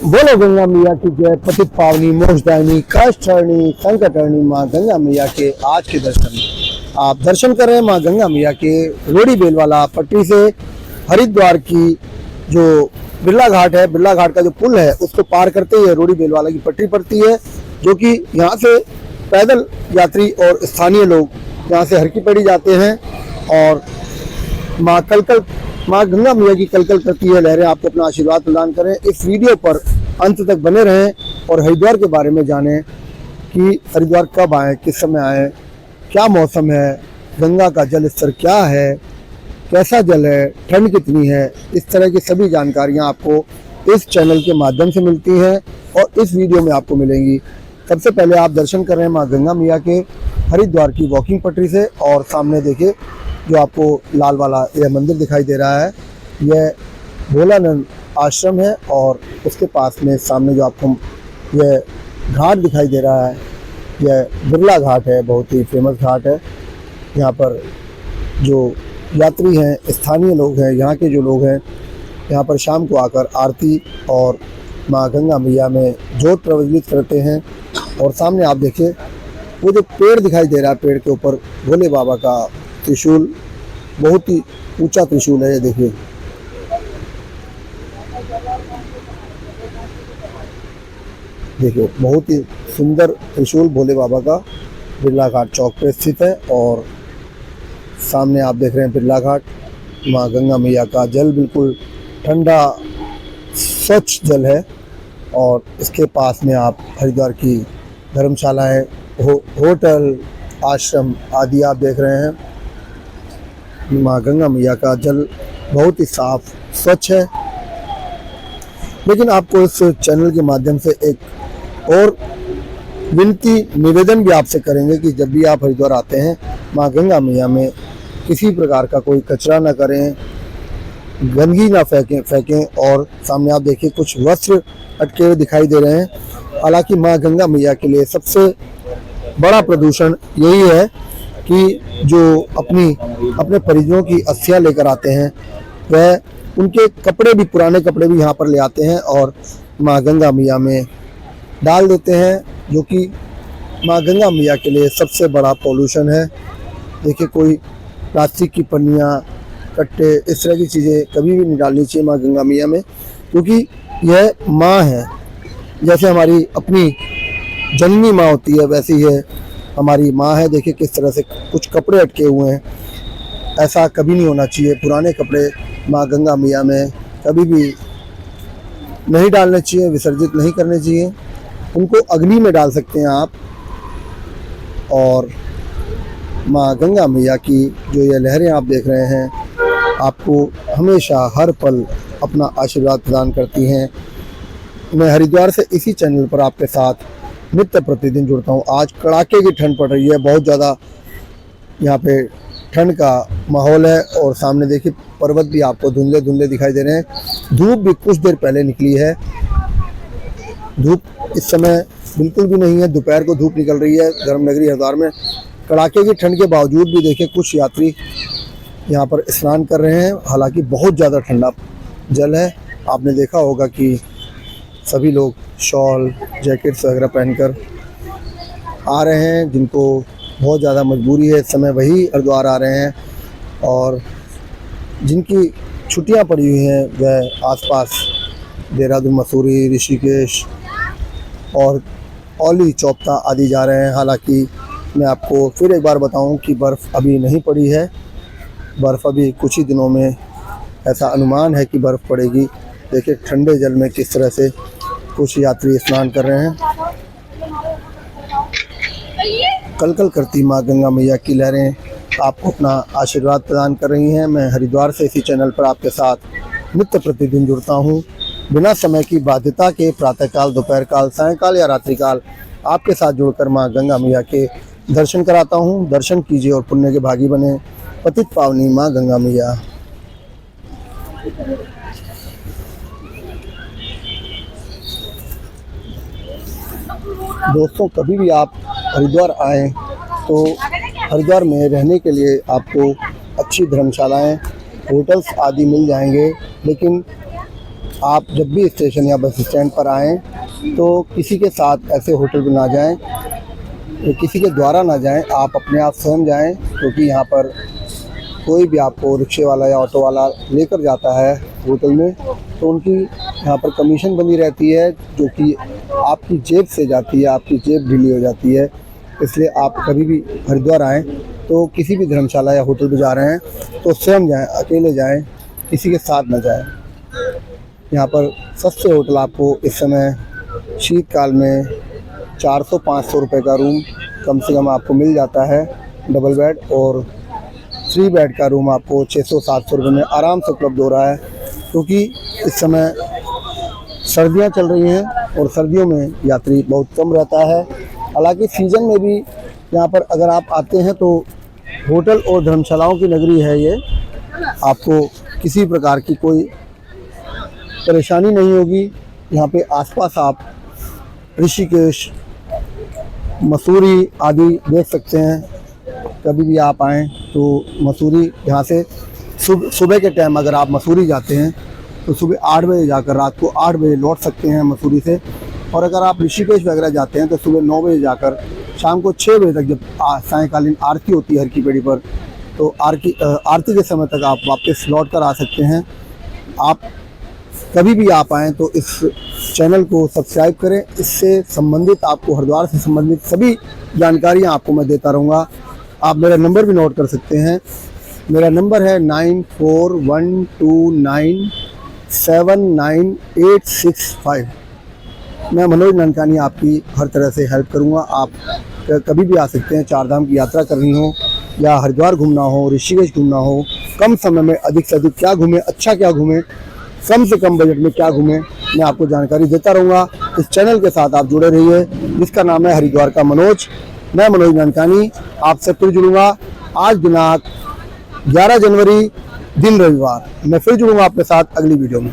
बोलो गंगा मैया की जय। पतित पावनी मोक्षदायिनी कष्टहरणी संकटहरणी माँ गंगा मैया के आज के दर्शन आप दर्शन कर रहे हैं माँ गंगा मैया के रोड़ी बेलवाला पट्टी से हरिद्वार की जो बिरला घाट है, बिरला घाट का जो पुल है उसको पार करते ही रोड़ी बेलवाला की पट्टी पड़ती है, जो कि यहाँ से पैदल यात्री और स्थानीय लोग यहाँ से हर की पैड़ी जाते हैं और माँ गंगा मैया की कलकल करती है लहरें आपको अपना आशीर्वाद प्रदान करें। इस वीडियो पर अंत तक बने रहें और हरिद्वार के बारे में जानें कि हरिद्वार कब आए, किस समय आए, क्या मौसम है, गंगा का जल स्तर क्या है, कैसा जल है, ठंड कितनी है। इस तरह की सभी जानकारियाँ आपको इस चैनल के माध्यम से मिलती हैं और इस वीडियो में आपको मिलेंगी। सबसे पहले आप दर्शन कर रहे हैं माँ गंगा मैया के हरिद्वार की वॉकिंग पटरी से और सामने देखिए जो आपको लाल वाला यह मंदिर दिखाई दे रहा है, यह भोलानंद आश्रम है और उसके पास में सामने जो आपको यह घाट दिखाई दे रहा है, यह बिरला घाट है, बहुत ही फेमस घाट है। यहाँ पर जो यात्री हैं, स्थानीय लोग हैं, यहाँ के जो लोग हैं, यहाँ पर शाम को आकर आरती और माँ गंगा मैया में जोत प्रज्वलित करते हैं। और सामने आप देखिए वो जो पेड़ दिखाई दे रहा है, पेड़ के ऊपर भोले बाबा का त्रिशूल, बहुत ही ऊंचा त्रिशूल है। ये देखिए बहुत ही सुंदर त्रिशूल भोले बाबा का बिरला घाट चौक पर स्थित है। और सामने आप देख रहे हैं बिरला घाट, माँ गंगा मैया का जल बिल्कुल ठंडा स्वच्छ जल है। और इसके पास में आप हरिद्वार की धर्मशालाएं, होटल, आश्रम आदि आप देख रहे हैं। माँ गंगा मैया का जल बहुत ही साफ स्वच्छ है। लेकिन आपको इस चैनल के माध्यम से एक और विनती निवेदन भी आपसे करेंगे कि जब भी आप हरिद्वार आते हैं माँ गंगा मैया में किसी प्रकार का कोई कचरा ना करें, गंदगी ना फेंकें। और सामने आप देखिए कुछ वस्त्र अटके हुए दिखाई दे रहे हैं। हालांकि माँ गंगा मैया के लिए सबसे बड़ा प्रदूषण यही है कि जो अपने परिजनों की अस्थियां लेकर आते हैं, वह उनके कपड़े भी, पुराने कपड़े भी यहाँ पर ले आते हैं और माँ गंगा मैया में डाल देते हैं, जो कि माँ गंगा मैया के लिए सबसे बड़ा पॉल्यूशन है। देखिए कोई प्लास्टिक की पन्नियाँ, कट्टे, इस तरह की चीज़ें कभी भी नहीं डालनी चाहिए माँ गंगा मैया में, क्योंकि यह माँ है। जैसे हमारी अपनी जननी माँ होती है, वैसी है हमारी माँ है। देखिए किस तरह से कुछ कपड़े अटके हुए हैं, ऐसा कभी नहीं होना चाहिए। पुराने कपड़े माँ गंगा मैया में कभी भी नहीं डालने चाहिए, विसर्जित नहीं करने चाहिए। उनको अग्नि में डाल सकते हैं आप। और माँ गंगा मैया की जो ये लहरें आप देख रहे हैं, आपको हमेशा हर पल अपना आशीर्वाद प्रदान करती हैं। मैं हरिद्वार से इसी चैनल पर आपके साथ नित्य प्रतिदिन जुड़ता हूँ। आज कड़ाके की ठंड पड़ रही है, बहुत ज़्यादा यहाँ पे ठंड का माहौल है। और सामने देखिए पर्वत भी आपको धुंधले धुंधले दिखाई दे रहे हैं। धूप भी कुछ देर पहले निकली है, धूप इस समय बिल्कुल भी नहीं है। दोपहर को धूप निकल रही है धर्मनगरी हरिद्वार में। कड़ाके की ठंड के बावजूद भी देखिए कुछ यात्री यहाँ पर स्नान कर रहे हैं। हालांकि बहुत ज़्यादा ठंडा जल है। आपने देखा होगा कि सभी लोग शॉल, जैकेट्स वगैरह पहनकर आ रहे हैं। जिनको बहुत ज़्यादा मजबूरी है इस समय वही हरिद्वार आ रहे हैं, और जिनकी छुट्टियां पड़ी हुई हैं वह आसपास देहरादून, मसूरी, ऋषिकेश और औली, चौपता आदि जा रहे हैं। हालांकि मैं आपको फिर एक बार बताऊं कि बर्फ़ अभी नहीं पड़ी है। बर्फ़ अभी कुछ ही दिनों में, ऐसा अनुमान है कि बर्फ़ पड़ेगी। देखिए ठंडे जल में किस तरह से कुछ यात्री स्नान कर रहे हैं। कलकल करती माँ गंगा मैया की लहरें आपको अपना आशीर्वाद प्रदान कर रही हैं। मैं हरिद्वार से इसी चैनल पर आपके साथ नित्य प्रतिदिन जुड़ता हूँ, बिना समय की बाध्यता के। प्रातःकाल, दोपहर काल, सायंकाल या रात्रिकाल आपके साथ जुड़कर माँ गंगा मैया के दर्शन कराता हूँ। दर्शन कीजिए और पुण्य के भागी बने। पतित पावनी माँ गंगा मैया। दोस्तों, कभी भी आप हरिद्वार आएँ तो हरिद्वार में रहने के लिए आपको अच्छी धर्मशालाएं, होटल्स आदि मिल जाएंगे। लेकिन आप जब भी स्टेशन या बस स्टैंड पर आएँ तो किसी के साथ ऐसे होटल में ना जाएं, किसी के द्वारा ना जाएं, आप अपने आप स्वयं जाएं, क्योंकि यहाँ पर कोई भी आपको रिक्शे वाला या ऑटो वाला लेकर जाता है होटल में तो उनकी यहाँ पर कमीशन बनी रहती है, जो कि आपकी जेब से जाती है, आपकी जेब ढीली हो जाती है। इसलिए आप कभी भी हरिद्वार आएँ तो किसी भी धर्मशाला या होटल में जा रहे हैं तो स्वयं जाएं, अकेले जाएं, किसी के साथ न जाएं। यहाँ पर सस्ते होटल आपको इस समय शीतकाल में 400-500 रुपये का रूम कम से कम आपको मिल जाता है डबल बेड, और 3 बेड का रूम आपको 600-700 रुपये में आराम से उपलब्ध हो रहा है, क्योंकि इस समय सर्दियां चल रही हैं और सर्दियों में यात्री बहुत कम रहता है। हालांकि सीज़न में भी यहाँ पर अगर आप आते हैं तो होटल और धर्मशालाओं की नगरी है ये, आपको किसी प्रकार की कोई परेशानी नहीं होगी। यहाँ पे आसपास आप ऋषिकेश, मसूरी आदि देख सकते हैं। कभी भी आप आएँ तो मसूरी यहाँ से सुबह के टाइम अगर आप मसूरी जाते हैं तो सुबह 8 बजे जाकर रात को 8 बजे लौट सकते हैं मसूरी से, और अगर आप ऋषिकेश वगैरह जाते हैं तो सुबह 9 बजे जाकर शाम को 6 बजे तक, जब सायंकालीन आरती होती है हर की पेड़ी पर, तो आरती के समय तक आप वापस लौट कर आ सकते हैं। आप कभी भी आप आएँ तो इस चैनल को सब्सक्राइब करें, इससे संबंधित आपको हरिद्वार से संबंधित सभी जानकारियाँ आपको मैं देता रहूँगा। आप मेरा नंबर भी नोट कर सकते हैं। मेरा नंबर है 9412979865। मैं मनोज ननकानी आपकी हर तरह से हेल्प करूंगा। आप कभी भी आ सकते हैं। 4 धाम की यात्रा करनी हो या हरिद्वार घूमना हो, ऋषिकेश घूमना हो, कम समय में अधिक से अधिक क्या घूमें, अच्छा क्या घूमें, कम से कम बजट में क्या घूमें, मैं आपको जानकारी देता रहूँगा। इस चैनल के साथ आप जुड़े रहिए, जिसका नाम है हरिद्वार का मनोज। मैं मनोज ननकानी आपसे फिर जुड़ूंगा। आज दिनांक 11 जनवरी दिन रविवार। मैं फिर जुड़ूंगा आपके साथ अगली वीडियो में।